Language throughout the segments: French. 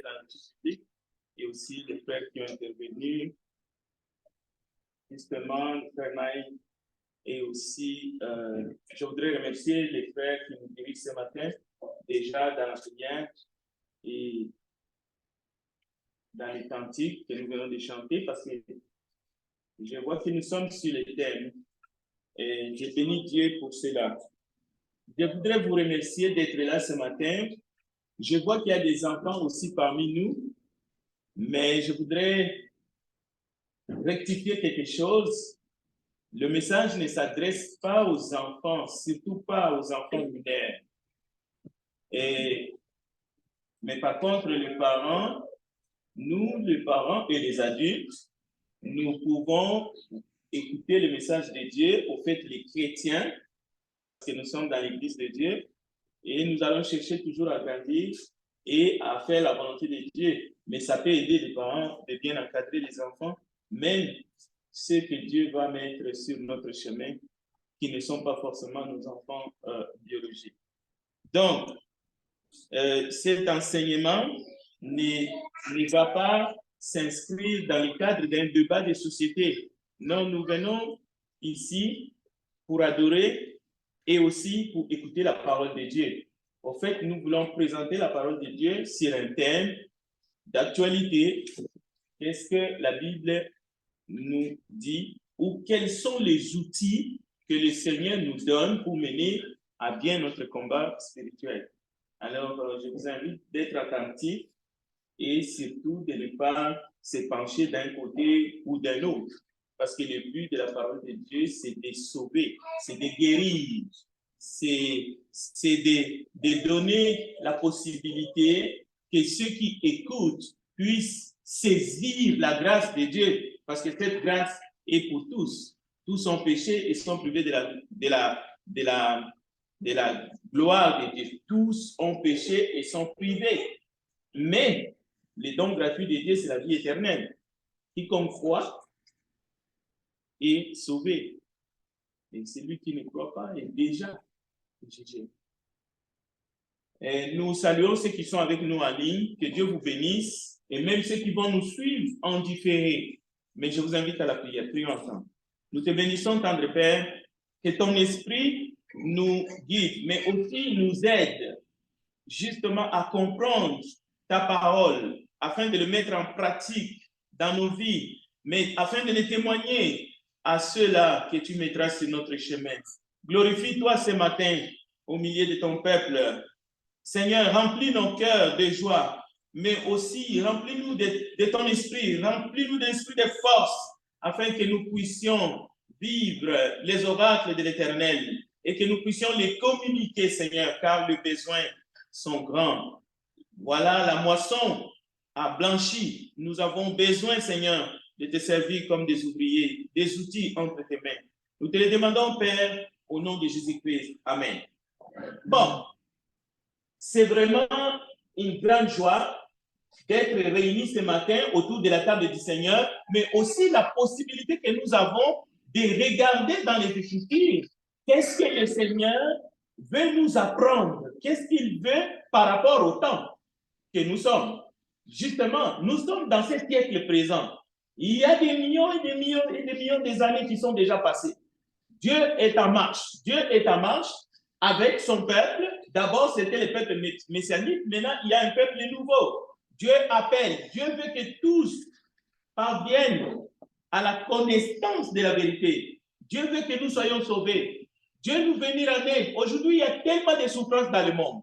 dans le public et aussi les frères qui ont intervenu, justement, le frère Naïm. Et aussi, je voudrais remercier les frères qui nous dirigent ce matin, déjà dans la prière et dans les cantiques que nous venons de chanter, parce que je vois que nous sommes sur les thèmes. Et je bénis Dieu pour cela. Je voudrais vous remercier d'être là ce matin. Je vois qu'il y a des enfants aussi parmi nous, mais je voudrais rectifier quelque chose. Le message ne s'adresse pas aux enfants, surtout pas aux enfants mineurs. Mais par contre, les parents, nous, les parents et les adultes, nous pouvons écouter le message de Dieu, au fait, les chrétiens, parce que nous sommes dans l'église de Dieu, et nous allons chercher toujours à grandir et à faire la volonté de Dieu. Mais ça peut aider les parents de bien encadrer les enfants, même ceux que Dieu va mettre sur notre chemin, qui ne sont pas forcément nos enfants biologiques. Donc, cet enseignement ne va pas s'inscrire dans le cadre d'un débat de société. Non, nous venons ici pour adorer et aussi pour écouter la parole de Dieu. En fait, nous voulons présenter la parole de Dieu sur un thème d'actualité. Qu'est-ce que la Bible nous dit ou quels sont les outils que le Seigneur nous donne pour mener à bien notre combat spirituel. Alors, je vous invite d'être attentifs et surtout de ne pas se pencher d'un côté ou d'un autre. Parce que le but de la parole de Dieu, c'est de sauver, c'est de guérir, c'est de donner la possibilité que ceux qui écoutent puissent saisir la grâce de Dieu. Parce que cette grâce est pour tous. Tous sont péchés et sont privés de la gloire de Dieu. Tous ont péché et sont privés. Mais le don gratuit de Dieu, c'est la vie éternelle. Quiconque croit est sauvé. Et celui qui ne croit pas est déjà jugé. Et nous saluons ceux qui sont avec nous en ligne. Que Dieu vous bénisse. Et même ceux qui vont nous suivre en différé. Mais je vous invite à la prière. Prions ensemble. Nous te bénissons, tendre Père, que ton esprit nous guide, mais aussi nous aide justement à comprendre ta parole, afin de le mettre en pratique dans nos vies, mais afin de le témoigner à ceux-là que tu mettras sur notre chemin. Glorifie-toi ce matin au milieu de ton peuple. Seigneur, remplis nos cœurs de joie, mais aussi remplis-nous de ton esprit, remplis-nous d'esprit de force, afin que nous puissions vivre les oracles de l'Éternel et que nous puissions les communiquer, Seigneur, car les besoins sont grands. Voilà, la moisson a blanchi. Nous avons besoin, Seigneur, de te servir comme des ouvriers, des outils entre tes mains. Nous te le demandons, Père, au nom de Jésus-Christ. Amen. Bon, c'est vraiment une grande joie d'être réunis ce matin autour de la table du Seigneur, mais aussi la possibilité que nous avons de regarder dans les Écritures qu'est-ce que le Seigneur veut nous apprendre, qu'est-ce qu'il veut par rapport au temps que nous sommes. Justement, nous sommes dans ce siècle présent. Il y a des millions et des millions et des millions d'années qui sont déjà passées. Dieu est en marche. Dieu est en marche avec son peuple. D'abord, c'était le peuple messianique. Maintenant, il y a un peuple nouveau. Dieu appelle. Dieu veut que tous parviennent à la connaissance de la vérité. Dieu veut que nous soyons sauvés. Dieu nous venir en aide. Aujourd'hui, il y a tellement de souffrances dans le monde.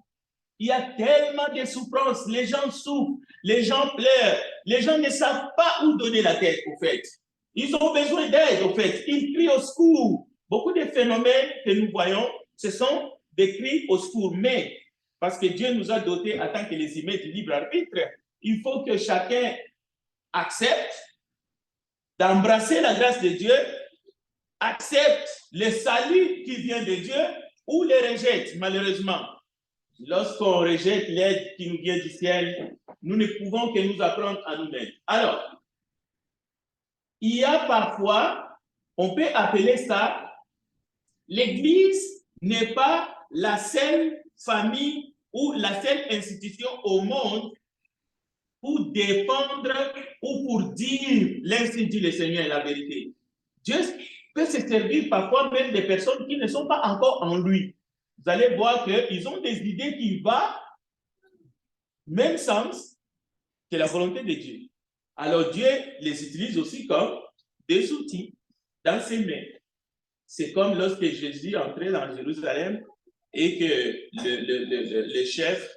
Il y a tellement de souffrances. Les gens souffrent, les gens pleurent. Les gens ne savent pas où donner la tête, au fait. Ils ont besoin d'aide, au fait. Ils crient au secours. Beaucoup de phénomènes que nous voyons, ce sont des cris au secours. Mais, parce que Dieu nous a dotés, en tant que les humains du libre arbitre, il faut que chacun accepte d'embrasser la grâce de Dieu, accepte le salut qui vient de Dieu ou le rejette, malheureusement. Lorsqu'on rejette l'aide qui nous vient du ciel, nous ne pouvons que nous apprendre à nous-mêmes. Alors, il y a parfois, on peut appeler ça, l'Église n'est pas la seule famille ou la seule institution au monde pour défendre ou pour dire l'ainsi dit le Seigneur la vérité. Dieu peut se servir parfois même des personnes qui ne sont pas encore en lui. Vous allez voir qu'ils ont des idées qui vont même sens que la volonté de Dieu. Alors Dieu les utilise aussi comme des outils dans ses mains. C'est comme lorsque Jésus entrait dans Jérusalem et que les chefs,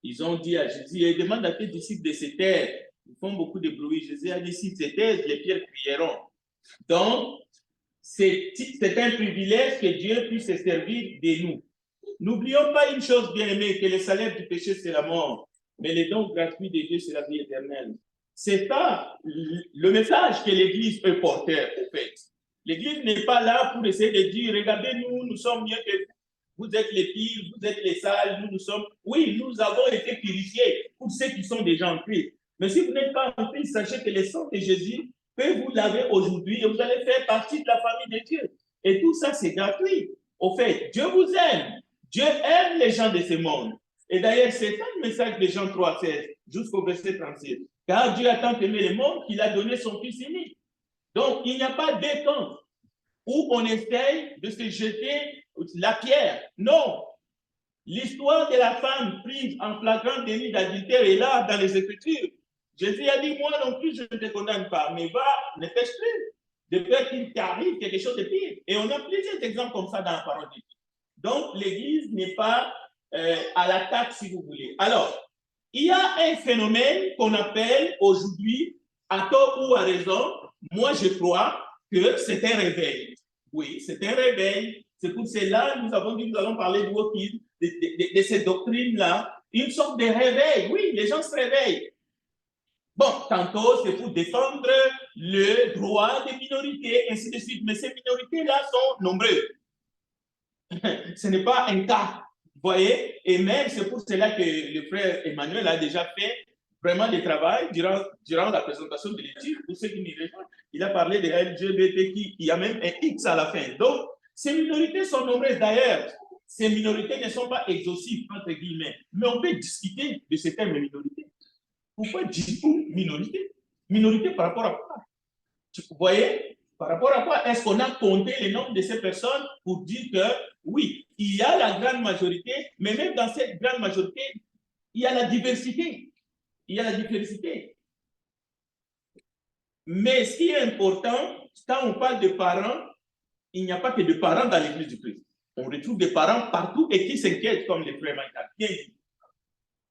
ils ont dit à Jésus, et demande à tes disciples de se taire. Ils font beaucoup de bruit. Jésus a dit, s'ils se taisent, les pierres crieront. Donc, c'est un privilège que Dieu puisse se servir de nous. N'oublions pas une chose bien aimée, que le salaire du péché, c'est la mort. Mais les dons gratuits de Dieu, c'est la vie éternelle. C'est pas le message que l'Église peut porter, au fait. L'Église n'est pas là pour essayer de dire, regardez-nous, nous sommes mieux que vous. Vous êtes les pires, vous êtes les sales, nous sommes... Oui, nous avons été purifiés pour ceux qui sont déjà en Christ. Mais si vous n'êtes pas en Christ, sachez que le sang de Jésus peut vous laver aujourd'hui et vous allez faire partie de la famille de Dieu. Et tout ça, c'est gratuit. Au fait, Dieu vous aime. Dieu aime les gens de ce monde. Et d'ailleurs, c'est un message de Jean 3,16 jusqu'au verset 36. Car Dieu a tant aimé le monde qu'il a donné son Fils unique. Donc, il n'y a pas deux camps où on essaye de se jeter la pierre. Non. L'histoire de la femme prise en flagrant délit d'adultère est là dans les Écritures. Jésus a dit, moi non plus, je ne te condamne pas, mais va, ne pêche plus, de peur qu'il t'arrive quelque chose de pire. Et on a plusieurs exemples comme ça dans la parole de Dieu. Donc, l'Église n'est pas à l'attaque, si vous voulez. Alors, il y a un phénomène qu'on appelle aujourd'hui, à tort ou à raison, moi je crois que c'est un réveil. Oui, c'est un réveil. C'est pour cela que nous avons dit, nous allons parler de wokisme, de ces doctrines-là. Une sorte de réveil. Oui, les gens se réveillent. Bon, tantôt, c'est pour défendre le droit des minorités, ainsi de suite. Mais ces minorités-là sont nombreuses. Ce n'est pas un cas, vous voyez? Et même, c'est pour cela que le frère Emmanuel a déjà fait vraiment du travail durant la présentation de l'étude. Pour ceux qui n'y rejoignent, il a parlé de LGBTQ, il y a même un X à la fin. Donc, ces minorités sont nombreuses. D'ailleurs, ces minorités ne sont pas exhaustives, entre guillemets. Mais on peut discuter de ces termes minorité. Pourquoi dire minorité? Minorité par rapport à quoi? Vous voyez? Par rapport à quoi est-ce qu'on a compté le nombre de ces personnes pour dire que oui, il y a la grande majorité, mais même dans cette grande majorité, il y a la diversité. Il y a la diversité. Mais ce qui est important, quand on parle de parents, il n'y a pas que de parents dans l'Église du Christ. On retrouve des parents partout et qui s'inquiètent comme les frères Maïka. Bien dit.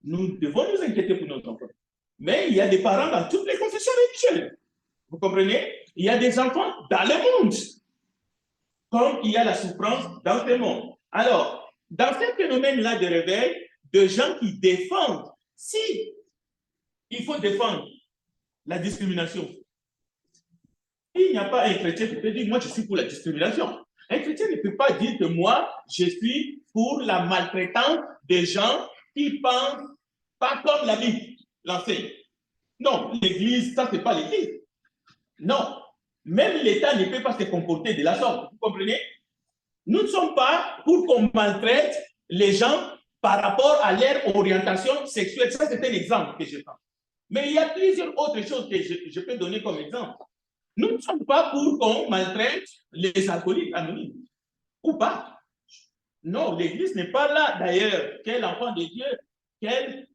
Nous devons nous inquiéter pour nos enfants. Mais il y a des parents dans toutes les confessions religieuses. Vous comprenez? Il y a des enfants dans le monde, comme il y a la souffrance dans ce monde. Alors, dans ce phénomène-là de réveil, de gens qui défendent, si il faut défendre la discrimination, il n'y a pas un chrétien qui peut dire, moi je suis pour la discrimination. Un chrétien ne peut pas dire que moi, je suis pour la maltraitance des gens qui pensent pas comme la Bible l'enseigne. Non, l'Église, ça, ce n'est pas l'Église. Non, même l'État ne peut pas se comporter de la sorte. Vous comprenez? Nous ne sommes pas pour qu'on maltraite les gens par rapport à leur orientation sexuelle. Ça, c'est un exemple que je prends. Mais il y a plusieurs autres choses que je peux donner comme exemple. Nous ne sommes pas pour qu'on maltraite les alcooliques anonymes. Ou pas. Non, l'Église n'est pas là, d'ailleurs. Quel enfant de Dieu, quel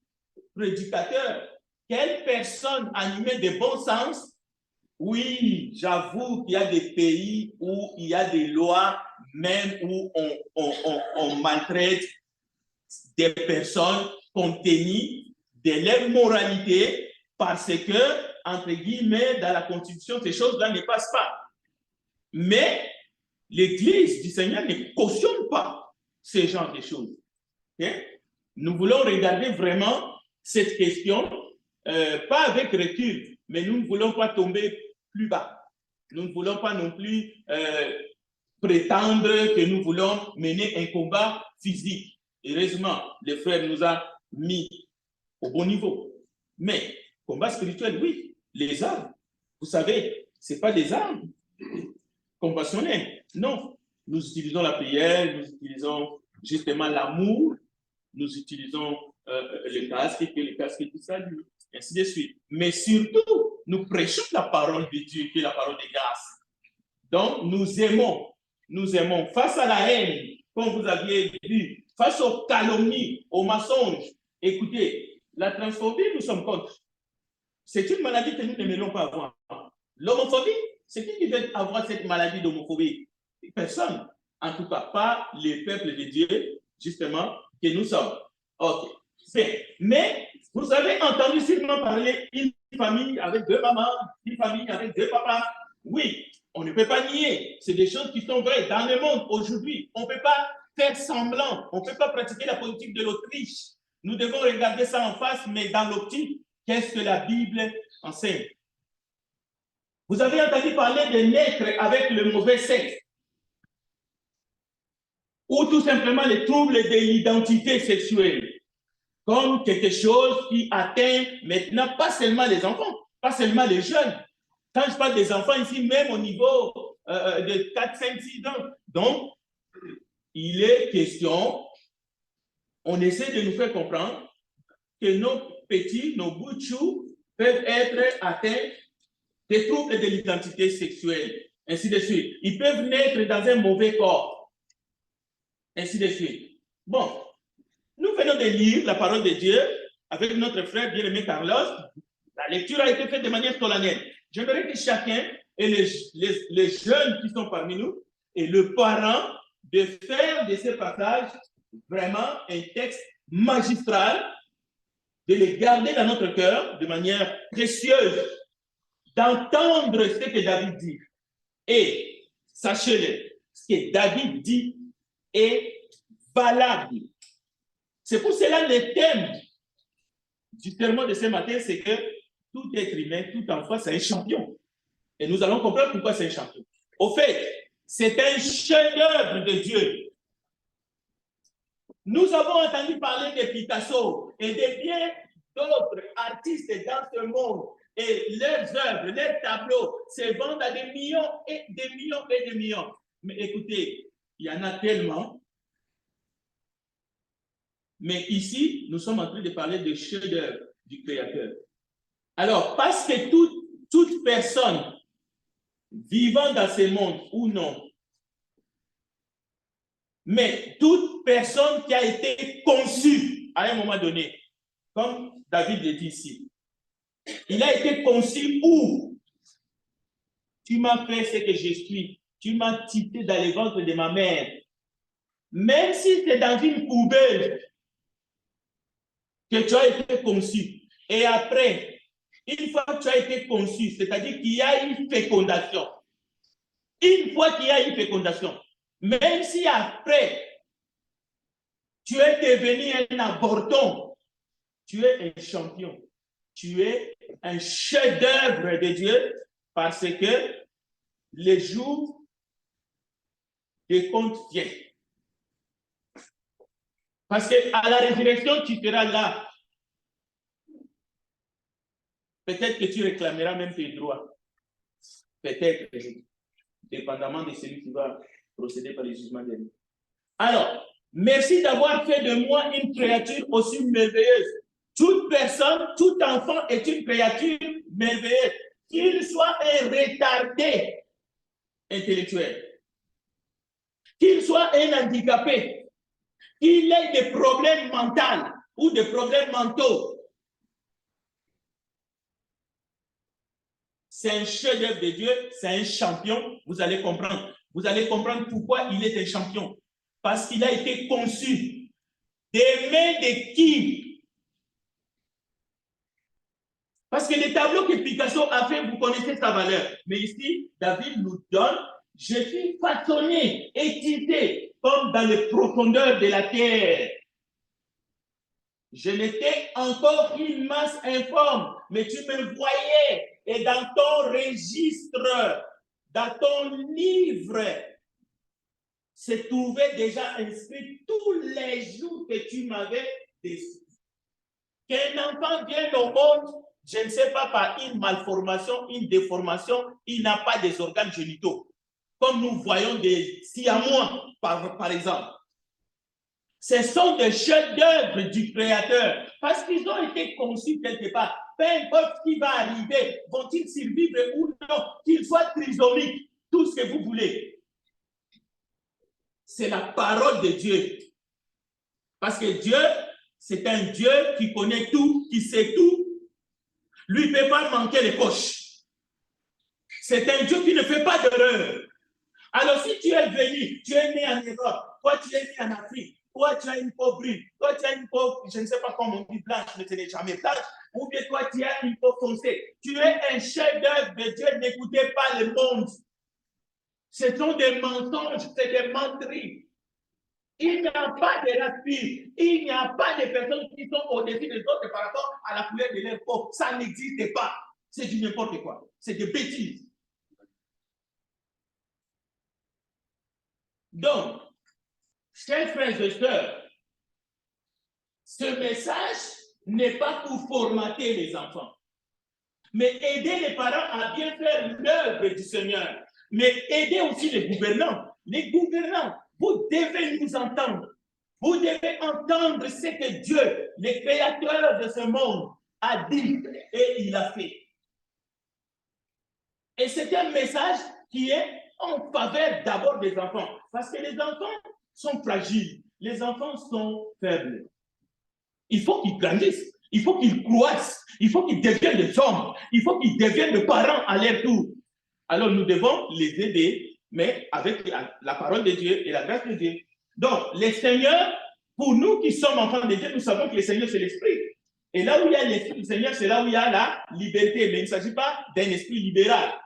prédicateur, quelle personne animée de bon sens. Oui, j'avoue qu'il y a des pays où il y a des lois, même où on maltraite des personnes compte tenu de leur moralité parce que, entre guillemets, dans la Constitution, ces choses-là ne passent pas. Mais l'Église du Seigneur ne cautionne pas ce genre de choses. Okay? Nous voulons regarder vraiment cette question, pas avec recul, mais nous ne voulons pas tomber plus bas. Nous ne voulons pas non plus prétendre que nous voulons mener un combat physique. Heureusement, le frère nous a mis au bon niveau. Mais, combat spirituel, oui, les armes, vous savez, ce n'est pas des armes conventionnelles. Non, nous utilisons la prière, nous utilisons justement l'amour, nous utilisons le casque et le casque est tout salut. ainsi de suite. Mais surtout, nous prêchons la parole de Dieu, qui est la parole de grâce. Donc, nous aimons face à la haine, comme vous aviez vu, face aux calomnies, aux mensonges. Écoutez, la transphobie, nous sommes contre. C'est une maladie que nous n'aimerions pas avoir. L'homophobie, c'est qui veut avoir cette maladie d'homophobie? Personne. En tout cas, pas les peuples de Dieu, justement, que nous sommes. Ok. Mais vous avez entendu sûrement parler d'une famille avec 2 mamans, une famille avec 2 papas. Oui, on ne peut pas nier. C'est des choses qui sont vraies dans le monde aujourd'hui. On ne peut pas faire semblant. On ne peut pas pratiquer la politique de l'Autriche. Nous devons regarder ça en face, mais dans l'optique, qu'est-ce que la Bible enseigne? Vous avez entendu parler de naître avec le mauvais sexe, ou tout simplement les troubles de l'identité sexuelle, comme quelque chose qui atteint maintenant pas seulement les enfants, pas seulement les jeunes. Quand je parle des enfants ici, même au niveau de 4, 5, 6 ans. Donc, il est question, on essaie de nous faire comprendre que nos petits, nos bouts de chou peuvent être atteints des troubles de l'identité sexuelle, ainsi de suite. Ils peuvent naître dans un mauvais corps, ainsi de suite. Bon, nous venons de lire la parole de Dieu avec notre frère bien-aimé Carlos. La lecture a été faite de manière solennelle. J'aimerais que chacun, et les jeunes qui sont parmi nous, et le parent, de faire de ces passages vraiment un texte magistral, de les garder dans notre cœur de manière précieuse, d'entendre ce que David dit. Et sachez-le, ce que David dit est valable. C'est pour cela le thème du sermon de ce matin, c'est que tout être humain, tout enfant, c'est un champion. Et nous allons comprendre pourquoi c'est un champion. Au fait, c'est un chef-d'œuvre de Dieu. Nous avons entendu parler de Picasso et de bien d'autres artistes dans ce monde. Et leurs œuvres, leurs tableaux se vendent à des millions et des millions et des millions. Mais écoutez, il y en a tellement. Mais ici, nous sommes en train de parler de chef-d'œuvre du Créateur. Alors, parce que toute personne vivant dans ce monde ou non, mais toute personne qui a été conçue à un moment donné, comme David le dit ici, il a été conçu où? Tu m'as fait ce que je suis, tu m'as tissé dans le ventre de ma mère. Même si c'est dans une poubelle que tu as été conçu, et après, une fois que tu as été conçu, c'est-à-dire qu'il y a une fécondation, une fois qu'il y a une fécondation, même si après, tu es devenu un avorton, tu es un champion, tu es un chef-d'œuvre de Dieu parce que le jour des comptes vient. Parce qu'à la résurrection, tu seras là. Peut-être que tu réclameras même tes droits. Peut-être, dépendamment de celui qui va procéder par le jugement dernier. Alors, merci d'avoir fait de moi une créature aussi merveilleuse. Toute personne, tout enfant est une créature merveilleuse. Qu'il soit un retardé intellectuel, qu'il soit un handicapé, qu'il ait des problèmes mentaux ou des problèmes mentaux. C'est un chef-d'œuvre de Dieu, c'est un champion, vous allez comprendre. Vous allez comprendre pourquoi il est un champion. Parce qu'il a été conçu des mains de qui? Parce que les tableaux que Picasso a fait, vous connaissez sa valeur. Mais ici, David nous donne, je suis façonné, étité, comme dans les profondeurs de la terre. Je n'étais encore qu'une masse informe, mais tu me voyais. Et dans ton registre, dans ton livre, se trouvait déjà inscrit tous les jours que tu m'avais décidé. Qu'un enfant vienne au monde, je ne sais pas, par une malformation, une déformation, il n'a pas des organes génitaux. Comme nous voyons des siamois, par exemple. Ce sont des chefs-d'œuvre du Créateur, parce qu'ils ont été conçus quelque part. peu importe ce qui va arriver, vont-ils survivre ou non, qu'ils soient trisomiques, tout ce que vous voulez. C'est la parole de Dieu. Parce que Dieu, c'est un Dieu qui connaît tout, qui sait tout. Lui ne peut pas manquer les poches. C'est un Dieu qui ne fait pas d'erreur. Alors, si tu es venu, tu es né en Europe, toi tu es né en Afrique, toi tu as une peau brune, toi tu as une peau, je ne sais pas comment on dit blanche, mais ce n'est jamais blanche, ou bien toi tu as une peau foncée. Tu es un chef-d'œuvre de Dieu, n'écoutez pas le monde. Ce sont des mensonges, c'est des menteries. Il n'y a pas de racisme, il n'y a pas de personnes qui sont au-dessus des autres par rapport à la couleur de leur peau. Ça n'existe pas. C'est du n'importe quoi. C'est des bêtises. Donc, chers frères et sœurs, ce message n'est pas pour formater les enfants, mais aider les parents à bien faire l'œuvre du Seigneur, mais aider aussi les gouvernants. Les gouvernants, vous devez nous entendre. Vous devez entendre ce que Dieu, le créateur de ce monde, a dit et il a fait. Et c'est un message qui est en faveur d'abord des enfants. Parce que les enfants sont fragiles. Les enfants sont faibles. Il faut qu'ils grandissent. Il faut qu'ils croissent. Il faut qu'ils deviennent des hommes. Il faut qu'ils deviennent des parents à leur tour. Alors nous devons les aider, mais avec la parole de Dieu et la grâce de Dieu. Donc, le Seigneur, pour nous qui sommes enfants de Dieu, nous savons que le Seigneur, c'est l'Esprit. Et là où il y a l'Esprit du Seigneur, c'est là où il y a la liberté. Mais il ne s'agit pas d'un esprit libéral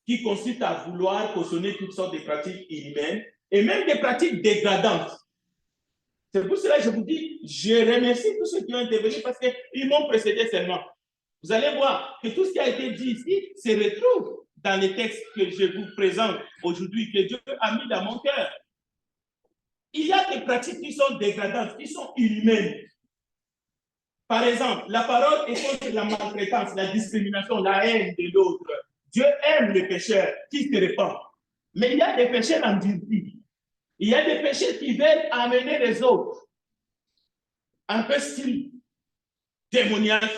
qui consiste à vouloir cautionner toutes sortes de pratiques inhumaines et même des pratiques dégradantes. C'est pour cela que je vous dis, je remercie tous ceux qui ont intervenu parce qu'ils m'ont précédé seulement. Vous allez voir que tout ce qui a été dit ici se retrouve dans les textes que je vous présente aujourd'hui, que Dieu a mis dans mon cœur. Il y a des pratiques qui sont dégradantes, qui sont inhumaines. Par exemple, la parole est contre la maltraitance, la discrimination, la haine de l'autre. Dieu aime les pécheurs qui se répandent. Mais il y a des pécheurs endurcis. Il y a des pécheurs qui veulent amener les autres. Un peu style démoniaque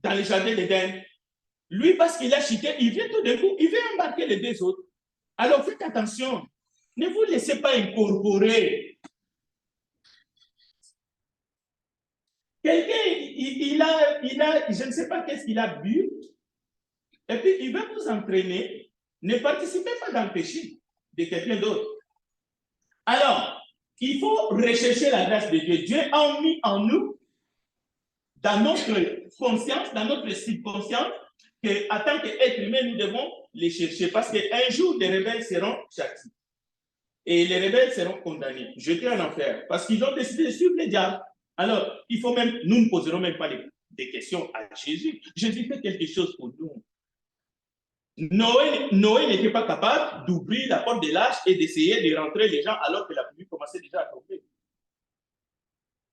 dans le jardin d'Éden. Lui, parce qu'il a chuté, il vient tout d'un coup, il veut embarquer les deux autres. Alors faites attention. Ne vous laissez pas incorporer. Quelqu'un, il a, je ne sais pas qu'est-ce qu'il a bu, et puis il veut vous entraîner. Ne participez pas dans le péché de quelqu'un d'autre. Alors, il faut rechercher la grâce de Dieu. Dieu a mis en nous, dans notre conscience, dans notre subconscience, qu'en tant qu'être humain, nous devons les chercher. Parce qu'un jour, les rebelles seront châtiés. Et les rebelles seront condamnés, jetés en enfer. Parce qu'ils ont décidé de suivre les diables. Alors, il faut même, nous ne poserons même pas des questions à Jésus. Jésus fait quelque chose pour nous. Noé n'était pas capable d'ouvrir la porte de l'arche et d'essayer de rentrer les gens alors que la pluie commençait déjà à tomber.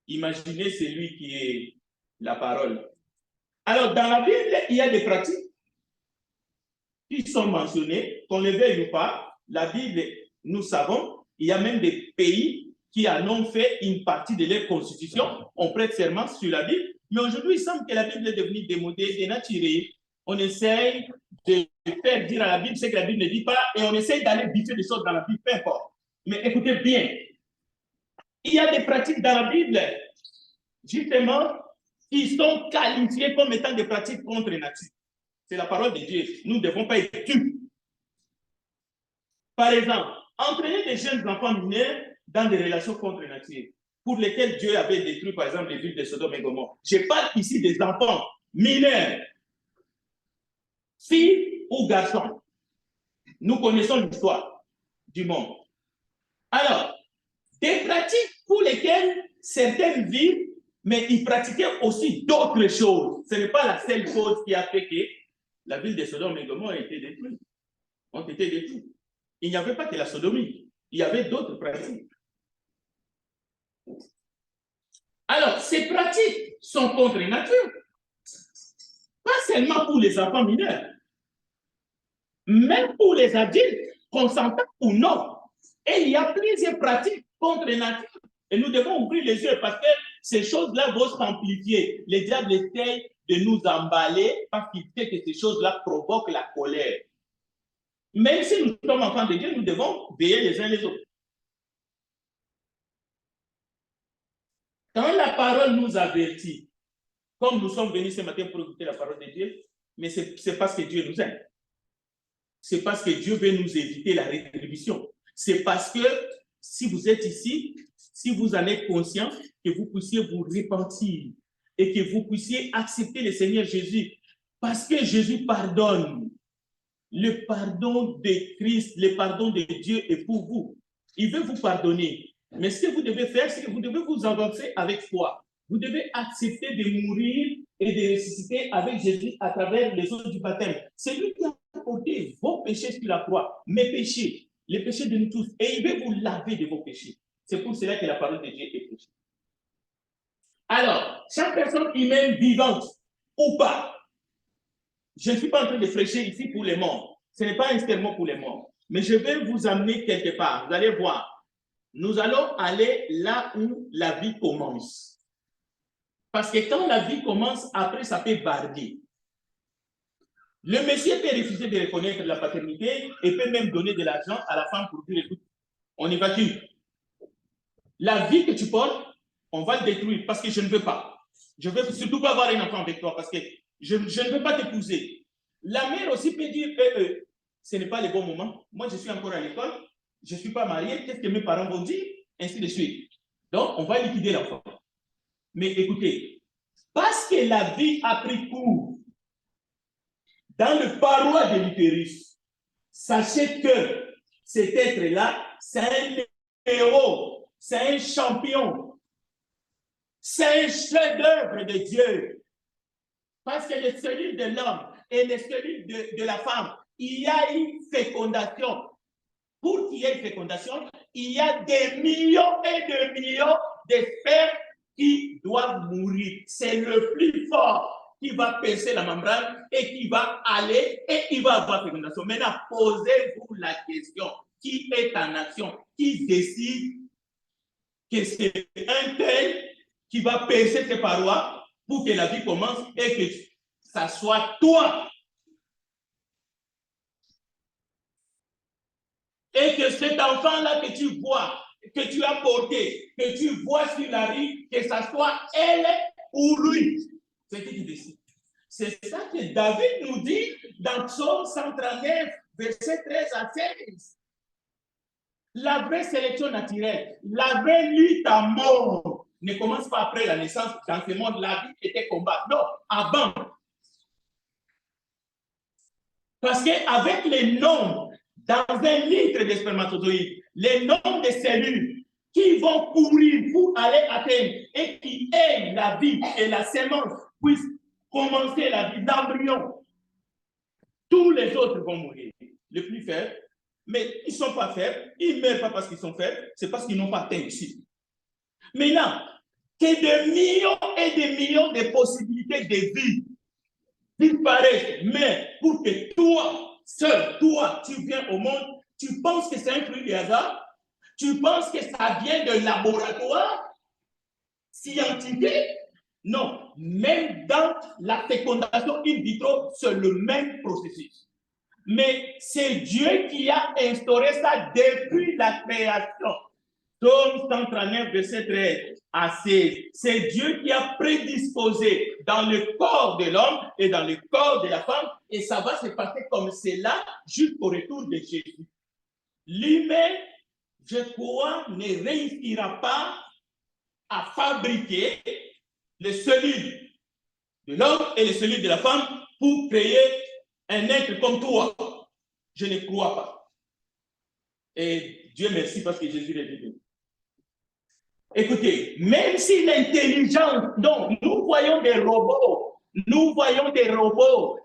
Imaginez celui qui est la parole. Alors, dans la Bible, il y a des pratiques qui sont mentionnées, qu'on le veuille ou pas. La Bible, nous savons, il y a même des pays qui en ont fait une partie de leur constitution. On prête serment sur la Bible. Mais aujourd'hui, il semble que la Bible est devenue démodée, dénaturée. On essaye de faire dire à la Bible ce que la Bible ne dit pas et on essaye d'aller biffer des choses dans la Bible, peu importe. Mais écoutez bien, il y a des pratiques dans la Bible, justement, qui sont qualifiées comme étant des pratiques contre nature. C'est la parole de Dieu. Nous ne devons pas être tués. Par exemple, entraîner des jeunes enfants mineurs dans des relations contre nature, pour lesquelles Dieu avait détruit, par exemple, les villes de Sodome et Gomorrhe. Je parle ici des enfants mineurs, filles ou garçons. Nous connaissons l'histoire du monde. Alors, des pratiques pour lesquelles certaines vivent, mais ils pratiquaient aussi d'autres choses. Ce n'est pas la seule chose qui a fait que la ville de Sodome et Gomorrhe a été détruite. Ont été détruites. Il n'y avait pas que la sodomie. Il y avait d'autres pratiques. Alors, ces pratiques sont contre nature. Pas seulement pour les enfants mineurs, même pour les adultes, consentants ou non. Et il y a plusieurs pratiques contre nature Et nous devons ouvrir les yeux parce que ces choses-là vont s'amplifier. Le diable essaye de nous emballer parce qu'il sait que ces choses-là provoquent la colère. Même si nous sommes enfants de Dieu, nous devons veiller les uns les autres. Quand la parole nous avertit, comme nous sommes venus ce matin pour écouter la parole de Dieu, mais c'est parce que Dieu nous aime. C'est parce que Dieu veut nous éviter la rétribution. C'est parce que si vous êtes ici, si vous en êtes conscient, que vous puissiez vous repentir et que vous puissiez accepter le Seigneur Jésus. Parce que Jésus pardonne. Le pardon de Christ, le pardon de Dieu est pour vous. Il veut vous pardonner. Mais ce que vous devez faire, c'est que vous devez vous avancer avec foi. Vous devez accepter de mourir et de ressusciter avec Jésus à travers les eaux du baptême. C'est lui qui a porté vos péchés sur la croix, mes péchés, les péchés de nous tous. Et il veut vous laver de vos péchés. C'est pour cela que la parole de Dieu est prêchée. Alors, chaque personne humaine vivante ou pas, je ne suis pas en train de prêcher ici pour les morts. Ce n'est pas un sermon pour les morts. Mais je vais vous amener quelque part. Vous allez voir. Nous allons aller là où la vie commence. Parce que quand la vie commence, après, ça peut barder. Le monsieur peut refuser de reconnaître la paternité et peut même donner de l'argent à la femme pour dire, écoute, on évacue. La vie que tu portes, on va le détruire parce que je ne veux pas. Je ne veux surtout pas avoir un enfant avec toi parce que je ne veux pas t'épouser. La mère aussi peut dire, ce n'est pas le bon moment. Moi, je suis encore à l'école. Je ne suis pas marié. Qu'est-ce que mes parents vont dire? Ainsi de suite. Donc, on va liquider l'enfant. Mais écoutez, parce que la vie a pris cours dans le paroi de l'utérus, sachez que cet être-là, c'est un héros, c'est un champion, c'est un chef-d'œuvre de Dieu. Parce que les cellules de l'homme et les cellules de la femme, il y a une fécondation. Pour qu'il y ait une fécondation, il y a des millions et des millions de spermes qui doivent mourir. C'est le plus fort qui va percer la membrane et qui va aller et il va avoir fécondation. Maintenant, posez-vous la question, qui est en action? Qui décide que c'est un tel qui va percer ses parois pour que la vie commence et que ça soit toi? Et que cet enfant-là que tu vois, que tu as porté, que tu vois sur la rue, que ça soit elle ou lui, c'est qui décide. C'est ça que David nous dit dans Psaume 139, verset 13 à 16. La vraie sélection naturelle, la vraie lutte à mort ne commence pas après la naissance. Dans ce monde, la vie était combat. Non, avant. Parce qu'avec les nombres, dans un litre de spermatozoïdes, les nombres de cellules qui vont courir pour aller atteindre et qui aiment la vie et la sémence puissent commencer la vie d'embryon, tous les autres vont mourir. Les plus faibles, mais ils ne sont pas faibles, ils ne meurent pas parce qu'ils sont faibles, c'est parce qu'ils n'ont pas atteint ici. Maintenant, que des millions et des millions de possibilités de vie disparaissent, mais pour que toi, seul, toi, tu viens au monde, tu penses que c'est un fruit du hasard? Tu penses que ça vient d'un laboratoire scientifique? Non, même dans la fécondation in vitro, c'est le même processus. Mais c'est Dieu qui a instauré ça depuis la création. Psaume 139, verset 13 à 16. C'est Dieu qui a prédisposé dans le corps de l'homme et dans le corps de la femme, et ça va se passer comme cela jusqu'au retour de Jésus. L'humain, je crois, ne réussira pas à fabriquer les cellules de l'homme et les cellules de la femme pour créer un être comme toi. Je ne crois pas. Et Dieu merci parce que Jésus est venu. Écoutez, même si l'intelligence, donc nous voyons des robots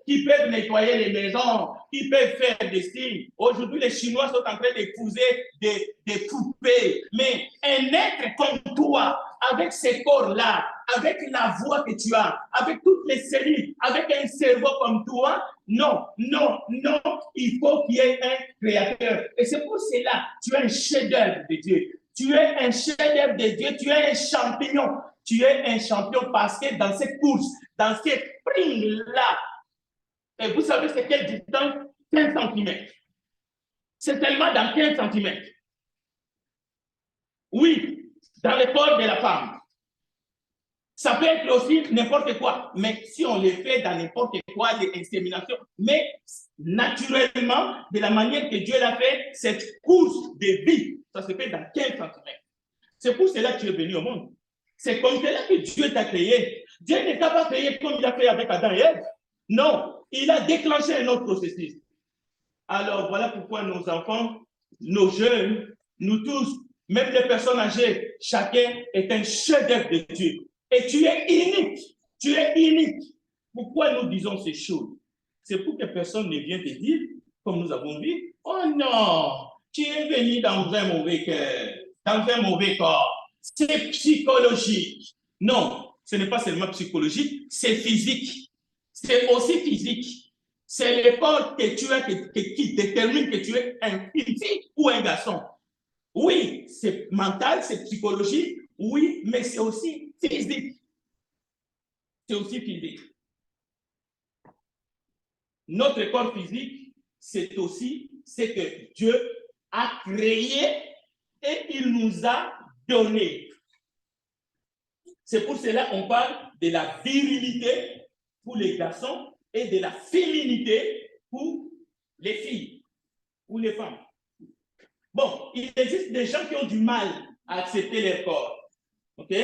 qui peuvent nettoyer les maisons, qui peuvent faire des signes. Aujourd'hui, les Chinois sont en train d'épouser des poupées. Mais un être comme toi, avec ces corps-là, avec la voix que tu as, avec toutes les cellules, avec un cerveau comme toi, non, non, non, il faut qu'il y ait un créateur. Et c'est pour cela que tu es un chef-d'œuvre de Dieu. Tu es un chef-d'œuvre de Dieu, tu es un champignon. Tu es un champion parce que dans cette course, dans cette sprint-là, et vous savez c'est quelle distance? 15 cm. C'est seulement dans 15 cm. Oui, dans le corps de la femme. Ça peut être aussi n'importe quoi, mais si on le fait dans n'importe quoi, des inséminations, mais naturellement, de la manière que Dieu l'a fait, cette course de vie, ça se fait dans 15 cm. C'est pour cela que tu es venu au monde. C'est comme cela que Dieu t'a créé. Dieu ne t'a pas créé comme il a fait avec Adam et Ève. Non, il a déclenché un autre processus. Alors, voilà pourquoi nos enfants, nos jeunes, nous tous, même les personnes âgées, chacun est un chef-d'œuvre de Dieu. Et tu es unique. Tu es unique. Pourquoi nous disons ces choses? C'est pour que personne ne vienne te dire, comme nous avons dit, oh non, tu es venu dans un mauvais cœur, dans un mauvais corps. C'est psychologique. Non, ce n'est pas seulement psychologique, c'est physique. C'est aussi physique. C'est le corps que tu as qui détermine que tu es un fille ou un garçon. Oui, c'est mental, c'est psychologique, oui, mais c'est aussi physique. C'est aussi physique. Notre corps physique, c'est aussi ce que Dieu a créé et il nous a donné. C'est pour cela qu'on parle de la virilité pour les garçons et de la féminité pour les filles ou les femmes. Bon, il existe des gens qui ont du mal à accepter leur corps. OK?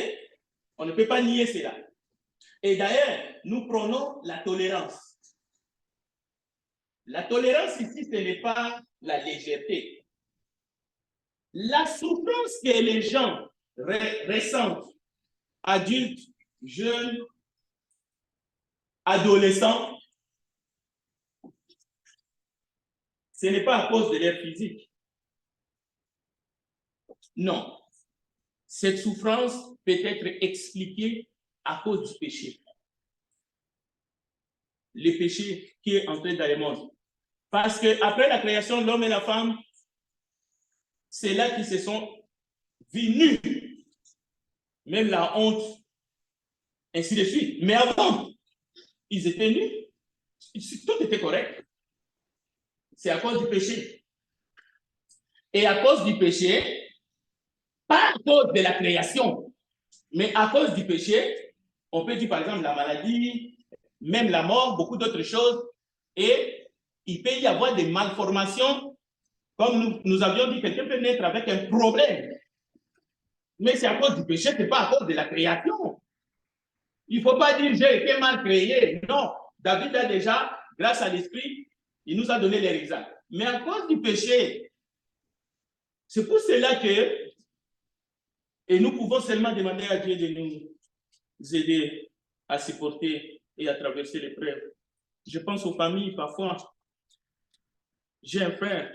On ne peut pas nier cela. Et d'ailleurs, nous prenons la tolérance. La tolérance ici, ce n'est pas la légèreté. La souffrance que les gens ressentent, adultes, jeunes, adolescents, ce n'est pas à cause de leur physique. Non. Cette souffrance peut être expliquée à cause du péché. Le péché qui est entré dans le monde. Parce qu'après la création de l'homme et la femme, c'est là qu'ils se sont vus nus. Même la honte, ainsi de suite. Mais avant, ils étaient nus. Tout était correct. C'est à cause du péché. Et à cause du péché, pas à cause de la création, mais à cause du péché, on peut dire par exemple la maladie, même la mort, beaucoup d'autres choses. Et il peut y avoir des malformations. Comme nous avions dit, quelqu'un peut naître avec un problème. Mais c'est à cause du péché, ce n'est pas à cause de la création. Il ne faut pas dire j'ai été mal créé. Non, David a déjà, grâce à l'Esprit, il nous a donné les exemples. Mais à cause du péché, c'est pour cela que, et nous pouvons seulement demander à Dieu de nous aider à supporter et à traverser l'épreuve. Je pense aux familles parfois. J'ai un frère,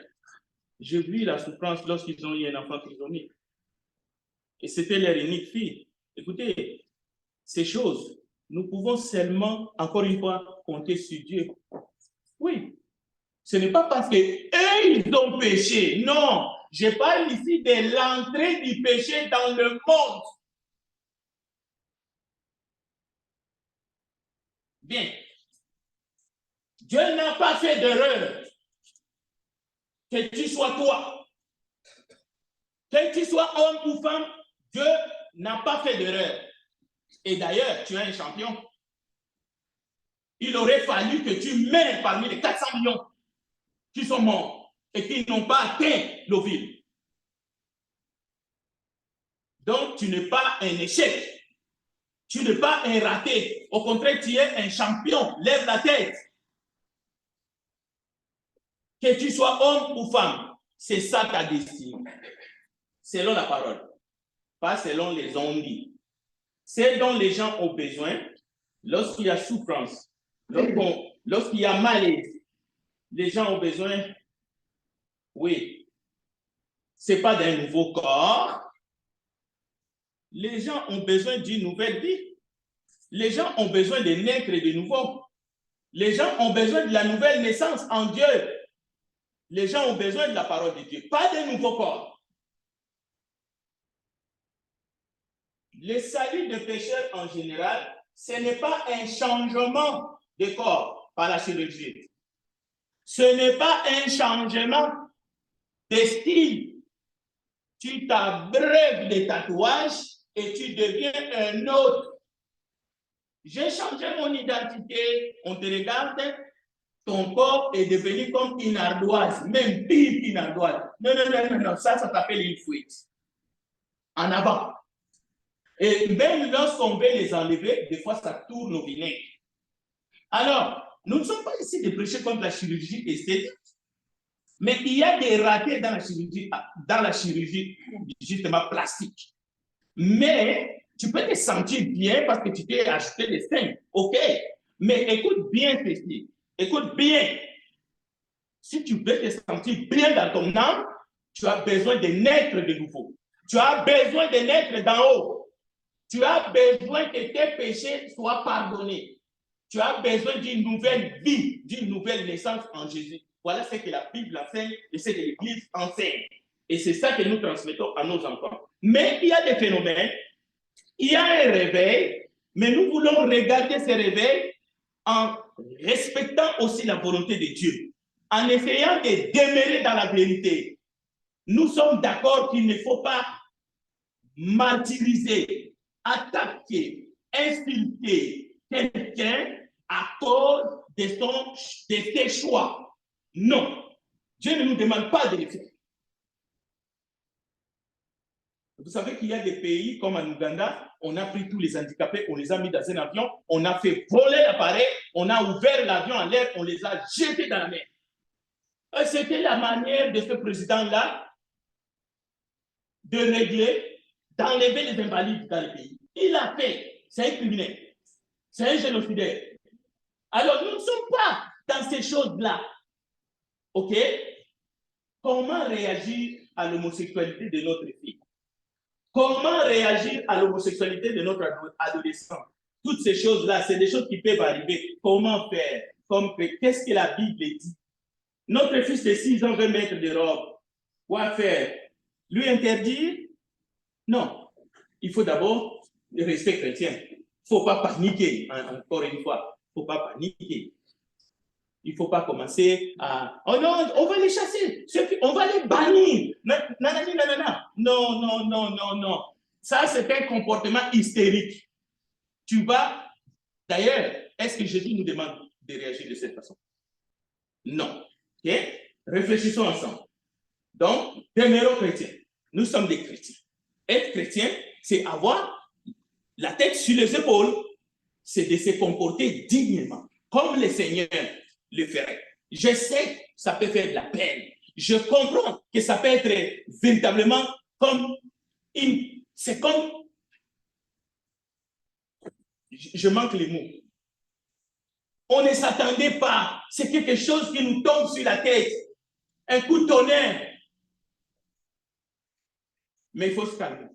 j'ai vu la souffrance lorsqu'ils ont eu un enfant trisomique. Et c'était leur unique fille. Écoutez, ces choses, nous pouvons seulement, encore une fois, compter sur Dieu. Oui, ce n'est pas parce qu'eux, ils ont péché. Non, je parle ici de l'entrée du péché dans le monde. Bien. Dieu n'a pas fait d'erreur. Que tu sois toi, que tu sois homme ou femme, Dieu n'a pas fait d'erreur. Et d'ailleurs, tu es un champion. Il aurait fallu que tu meurs parmi les 400 millions qui sont morts et qui n'ont pas atteint l'ovule. Donc, tu n'es pas un échec. Tu n'es pas un raté. Au contraire, tu es un champion. Lève la tête. Que tu sois homme ou femme, c'est ça ta destinée. Selon la parole, pas selon les on-dit. C'est dont les gens ont besoin lorsqu'il y a souffrance, lorsqu'il y a malaise. Les gens ont besoin, oui, ce n'est pas d'un nouveau corps. Les gens ont besoin d'une nouvelle vie. Les gens ont besoin de naître de nouveau. Les gens ont besoin de la nouvelle naissance en Dieu. Les gens ont besoin de la parole de Dieu, pas d'un nouveau corps. le salut de pécheurs en général, ce n'est pas un changement de corps par la chirurgie. Ce n'est pas un changement de style. Tu t'abreuves des tatouages et tu deviens un autre. J'ai changé mon identité, on te regarde, ton corps est devenu comme une ardoise, même pire qu'une ardoise. Non, non, non, non, non, ça s'appelle une fuite. En avant. Et même lorsqu'on veut les enlever, des fois ça tourne au vinaigre. Alors, nous ne sommes pas ici de prêcher contre la chirurgie esthétique, mais il y a des ratés dans la chirurgie justement plastique. Mais tu peux te sentir bien parce que tu t'es acheté des seins, ok. Mais écoute bien ceci, écoute bien. Si tu veux te sentir bien dans ton âme, tu as besoin de naître de nouveau. Tu as besoin de naître d'en haut. Tu as besoin que tes péchés soient pardonnés. Tu as besoin d'une nouvelle vie, d'une nouvelle naissance en Jésus. Voilà ce que la Bible enseigne et ce que l'Église enseigne. Et c'est ça que nous transmettons à nos enfants. Mais il y a des phénomènes, il y a un réveil, mais nous voulons regarder ce réveil en respectant aussi la volonté de Dieu, en essayant de demeurer dans la vérité. Nous sommes d'accord qu'il ne faut pas martyriser, attaquer, insulter quelqu'un à cause de ses choix. Non. Dieu ne nous demande pas de le faire. Vous savez qu'il y a des pays comme en Ouganda, on a pris tous les handicapés, on les a mis dans un avion, on a fait voler l'appareil, on a ouvert l'avion en l'air, on les a jetés dans la mer. C'était la manière de ce président-là de régler, d'enlever les invalides dans le pays. Il l'a fait. C'est un criminel. C'est un génocidaire. Alors, nous ne sommes pas dans ces choses-là. OK? Comment réagir à l'homosexualité de notre fille? Comment réagir à l'homosexualité de notre adolescent? Toutes ces choses-là, c'est des choses qui peuvent arriver. Comment faire? Qu'est-ce que la Bible dit? Notre fils de 6 ans veut mettre des robes. Quoi faire? Lui interdire? Non. Il faut d'abord le respect chrétien. Il ne faut pas paniquer, encore une fois. Il ne faut pas paniquer. Il ne faut pas commencer à... Oh non, on va les chasser. On va les bannir. Non, non, non, non. Non, non, non, non, non. Ça, c'est un comportement hystérique. Tu vas... D'ailleurs, est-ce que Jésus nous demande de réagir de cette façon? Non. Okay? Réfléchissons ensemble. Donc, demeurons chrétiens. Nous sommes des chrétiens. Être chrétien, c'est avoir la tête sur les épaules. C'est de se comporter dignement, comme le Seigneur le ferait. Je sais que ça peut faire de la peine. Je comprends que ça peut être véritablement comme une... C'est comme... Je manque les mots. On ne s'attendait pas. C'est quelque chose qui nous tombe sur la tête. Un coup de tonnerre. Mais il faut se calmer.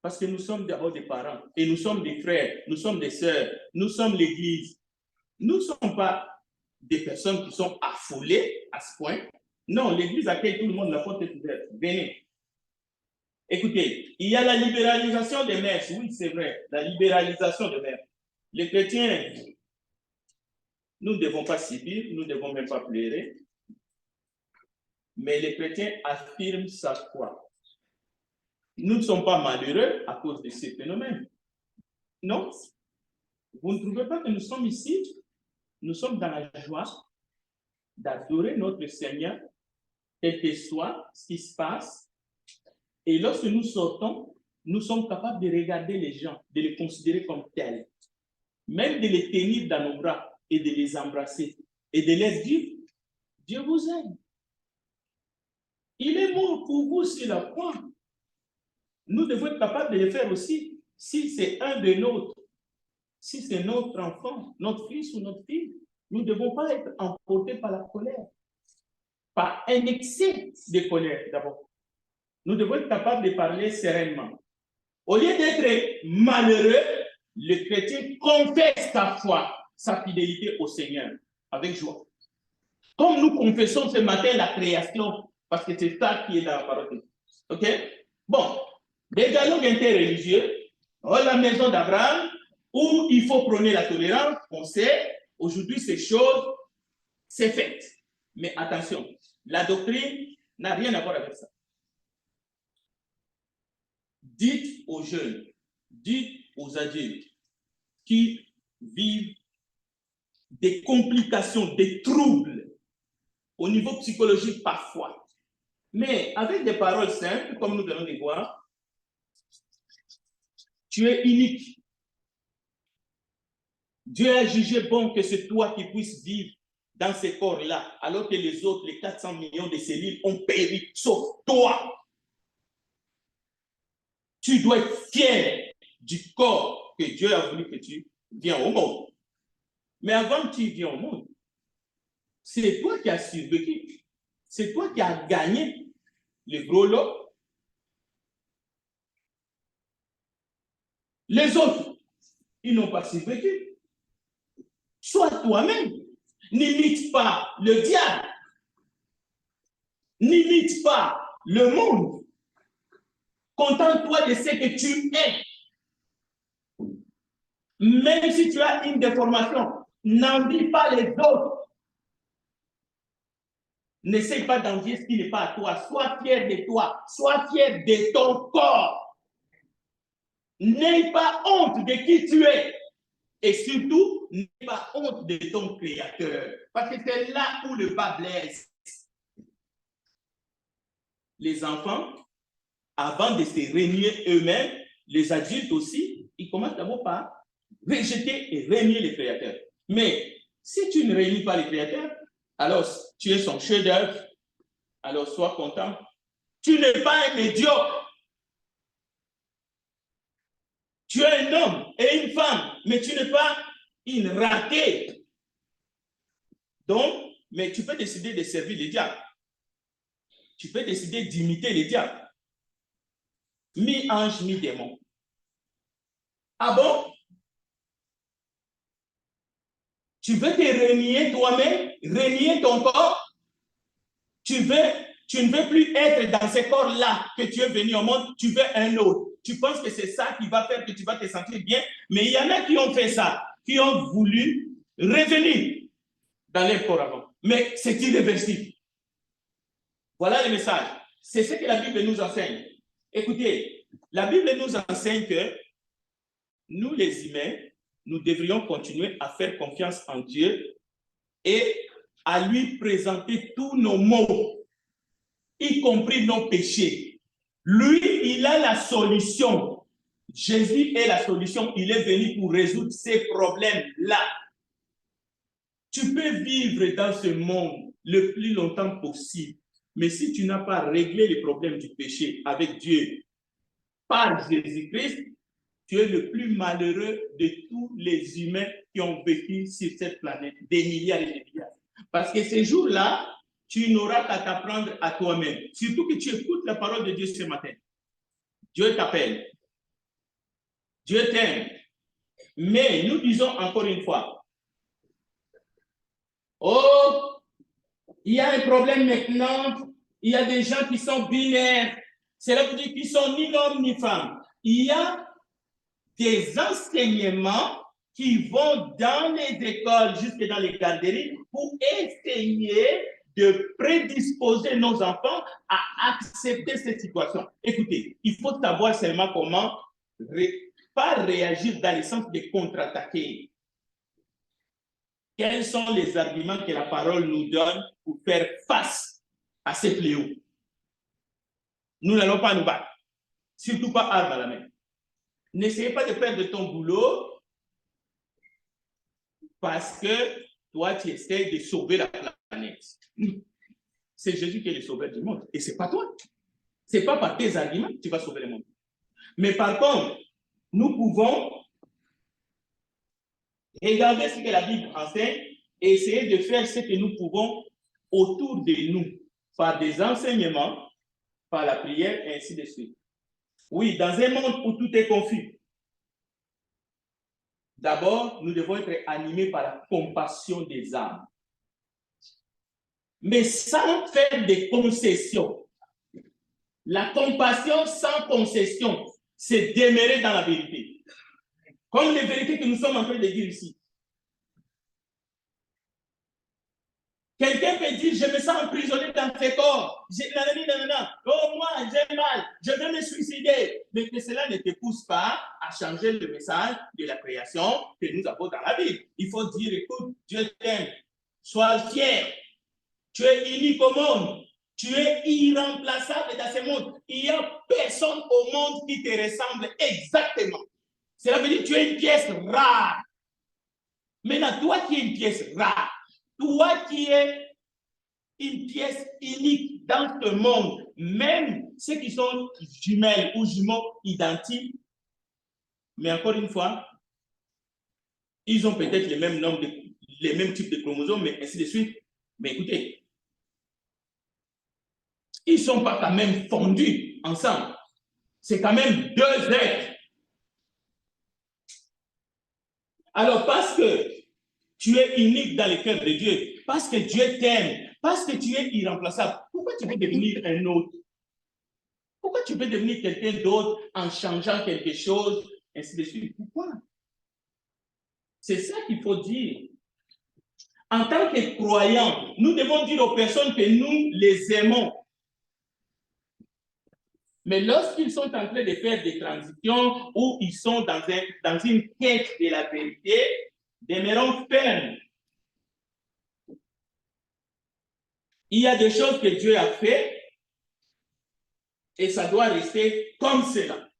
Parce que nous sommes d'abord des parents. Et nous sommes des frères. Nous sommes des sœurs. Nous sommes l'Église. Nous ne sommes pas des personnes qui sont affolées à ce point. Non, l'Église accueille tout le monde. La porte est ouverte. Venez. Écoutez, il y a la libéralisation des mœurs. Oui, c'est vrai. La libéralisation des mœurs. Les chrétiens, nous ne devons pas subir. Nous ne devons même pas pleurer. Mais les chrétiens affirment sa foi. Nous ne sommes pas malheureux à cause de ces phénomènes. Non. Vous ne trouvez pas que nous sommes ici? Nous sommes dans la joie d'adorer notre Seigneur, quel que soit ce qui se passe. Et lorsque nous sortons, nous sommes capables de regarder les gens, de les considérer comme tels, même de les tenir dans nos bras et de les embrasser et de leur dire, Dieu vous aime. Il est mort pour vous sur la croix. Nous devons être capables de le faire aussi si c'est un de nôtres. Si c'est notre enfant, notre fils ou notre fille, nous ne devons pas être emportés par la colère, par un excès de colère d'abord. Nous devons être capables de parler sereinement. Au lieu d'être malheureux, le chrétien confesse sa foi, sa fidélité au Seigneur, avec joie. Comme nous confessons ce matin la création, parce que c'est ça qui est dans la parole. OK? Bon, des dialogues interreligieux, la maison d'Abraham, où il faut prôner la tolérance. On sait, aujourd'hui, ces choses, c'est fait. Mais attention, la doctrine n'a rien à voir avec ça. Dites aux jeunes, dites aux adultes qui vivent des complications, des troubles au niveau psychologique parfois, mais avec des paroles simples, comme nous allons les voir, tu es unique. Dieu a jugé bon que c'est toi qui puisses vivre dans ces corps-là, alors que les autres, les 400 millions de cellules ont péri, sauf toi. Tu dois être fier du corps que Dieu a voulu que tu viennes au monde. Mais avant que tu viennes au monde, c'est toi qui as survécu. C'est toi qui as gagné le gros lot. Les autres, ils n'ont pas survécu. Sois toi-même. N'imite pas le diable. N'imite pas le monde. Contente-toi de ce que tu es. Même si tu as une déformation, n'envie pas les autres. N'essaye pas d'envier ce qui n'est pas à toi. Sois fier de toi. Sois fier de ton corps. N'aie pas honte de qui tu es. Et surtout, n'aie pas honte de ton Créateur. Parce que c'est là où le bas blesse. Les enfants, avant de se renier eux-mêmes, les adultes aussi, ils commencent d'abord par rejeter et renier le Créateur. Mais si tu ne réunis pas le Créateur, alors tu es son chef-d'œuvre, alors sois content. Tu n'es pas un médiocre. Tu es un homme et une femme, mais tu n'es pas une ratée. Donc, mais tu peux décider de servir le diable. Tu peux décider d'imiter le diable. Mi-ange, mi-démon. Ah bon? Tu veux te renier toi-même, renier ton corps? Tu ne veux plus être dans ce corps-là que tu es venu au monde, tu veux un autre. Tu penses que c'est ça qui va faire que tu vas te sentir bien, mais il y en a qui ont fait ça, qui ont voulu revenir dans leur corps avant. Mais c'est irréversible. Voilà le message. C'est ce que la Bible nous enseigne. Écoutez, la Bible nous enseigne que nous, les humains, nous devrions continuer à faire confiance en Dieu et à lui présenter tous nos maux, y compris nos péchés. Lui, il a la solution. Jésus est la solution. Il est venu pour résoudre ces problèmes-là. Tu peux vivre dans ce monde le plus longtemps possible, mais si tu n'as pas réglé les problèmes du péché avec Dieu par Jésus-Christ, tu es le plus malheureux de tous les humains qui ont vécu sur cette planète, des milliards et des milliards. Parce que ces jours-là, tu n'auras qu'à t'apprendre à toi-même. Surtout que tu écoutes la parole de Dieu ce matin. Dieu t'appelle. Dieu t'aime. Mais nous disons encore une fois, oh, il y a un problème maintenant, il y a des gens qui sont binaires. Cela veut dire qu'ils sont ni homme ni femme. Il y a des enseignements qui vont dans les écoles, jusque dans les garderies, pour essayer de prédisposer nos enfants à accepter cette situation. Écoutez, il faut savoir seulement comment pas réagir dans le sens de contre-attaquer. Quels sont les arguments que la parole nous donne pour faire face à ces fléaux? Nous n'allons pas nous battre, surtout pas arme à la main. N'essayez pas de faire de ton boulot parce que toi, tu essaies de sauver la planète. C'est Jésus qui est le sauveur du monde et ce n'est pas toi. Ce n'est pas par tes arguments que tu vas sauver le monde. Mais par contre, nous pouvons regarder ce que la Bible enseigne et essayer de faire ce que nous pouvons autour de nous par des enseignements, par la prière et ainsi de suite. Oui, dans un monde où tout est confus, d'abord, nous devons être animés par la compassion des âmes. Mais sans faire des concessions. La compassion sans concession, c'est demeurer dans la vérité. Comme les vérités que nous sommes en train de dire ici. Quelqu'un peut dire, je me sens emprisonné dans tes corps. Oh, moi, j'ai mal, je vais me suicider. Mais que cela ne te pousse pas à changer le message de la création que nous avons dans la Bible. Il faut dire, écoute, Dieu t'aime. Sois fier. Tu es unique au monde. Tu es irremplaçable dans ce monde. Il n'y a personne au monde qui te ressemble exactement. Cela veut dire que tu es une pièce rare. Maintenant, toi qui es une pièce rare, toi qui es une pièce unique dans ce monde, même ceux qui sont jumelles ou jumeaux identiques, mais encore une fois, ils ont peut-être les mêmes nombres, les mêmes types de chromosomes, mais ainsi de suite. Mais écoutez, ils ne sont pas quand même fondus ensemble. C'est quand même deux êtres. Alors, parce que tu es unique dans le cœur de Dieu, parce que Dieu t'aime, parce que tu es irremplaçable, pourquoi tu veux devenir un autre? Pourquoi tu veux devenir quelqu'un d'autre en changeant quelque chose, ainsi de suite? Pourquoi? C'est ça qu'il faut dire. En tant que croyants, nous devons dire aux personnes que nous les aimons. Mais lorsqu'ils sont en train de faire des transitions ou ils sont dans une quête de la vérité, demeurons fermes. Il y a des choses que Dieu a fait et ça doit rester comme cela.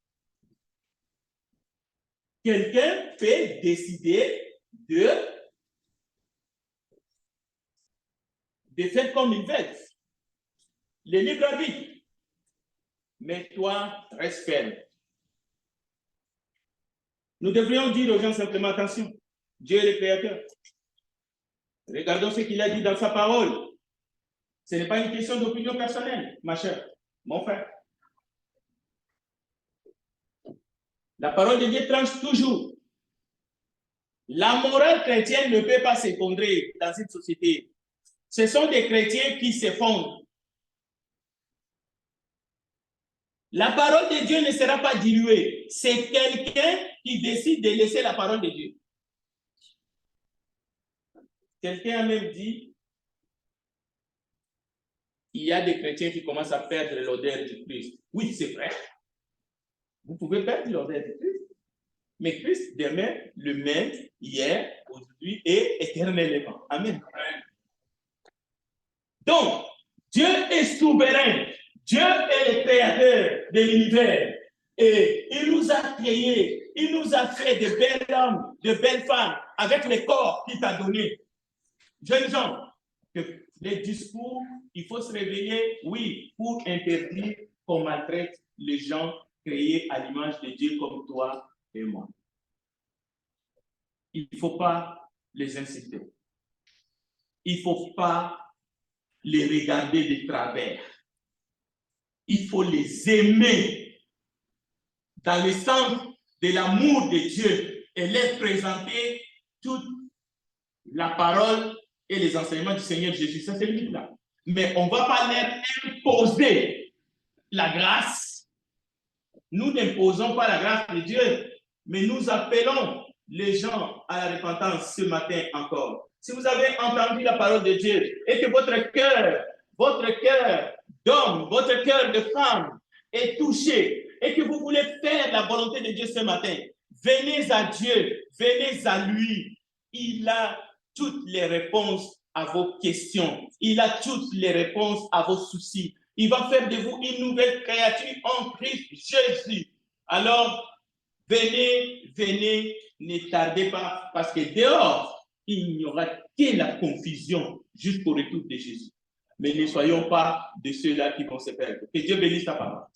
Quelqu'un peut décider de faire comme il veut. Le libre arbitre. Mais toi, reste ferme. Nous devrions dire aux gens simplement, attention, Dieu est le Créateur. Regardons ce qu'il a dit dans sa parole. Ce n'est pas une question d'opinion personnelle, ma chère, mon frère. La parole de Dieu tranche toujours. La morale chrétienne ne peut pas s'effondrer dans une société. Ce sont des chrétiens qui s'effondrent. La parole de Dieu ne sera pas diluée. C'est quelqu'un qui décide de laisser la parole de Dieu. Quelqu'un a même dit, il y a des chrétiens qui commencent à perdre l'odeur du Christ. Oui, c'est vrai. Vous pouvez perdre l'odeur du Christ. Mais Christ demeure le même hier, aujourd'hui et éternellement. Amen. Donc, Dieu est souverain. Dieu est le créateur de l'univers. Et il nous a créés. Il nous a fait de belles hommes, de belles femmes, avec le corps qu'il t'a donné. Jeunes gens, que les discours, il faut se réveiller, oui, pour interdire qu'on maltraite les gens créés à l'image de Dieu comme toi et moi. Il ne faut pas les inciter. Il ne faut pas les regarder de travers. Il faut les aimer dans le sens de l'amour de Dieu et leur présenter toute la parole et les enseignements du Seigneur Jésus. Ça, c'est lui là. Mais on ne va pas leur imposer la grâce. Nous n'imposons pas la grâce de Dieu, mais nous appelons les gens à la repentance ce matin encore. Si vous avez entendu la parole de Dieu et que votre cœur d'homme, votre cœur de femme est touché et que vous voulez faire la volonté de Dieu ce matin, venez à Dieu, venez à lui. Il a toutes les réponses à vos questions. Il a toutes les réponses à vos soucis. Il va faire de vous une nouvelle créature en Christ Jésus. Alors, venez, venez, ne tardez pas, parce que dehors, il n'y aura que la confusion jusqu'au retour de Jésus. Mais ne soyons pas de ceux-là qui vont se perdre. Que Dieu bénisse ta parole.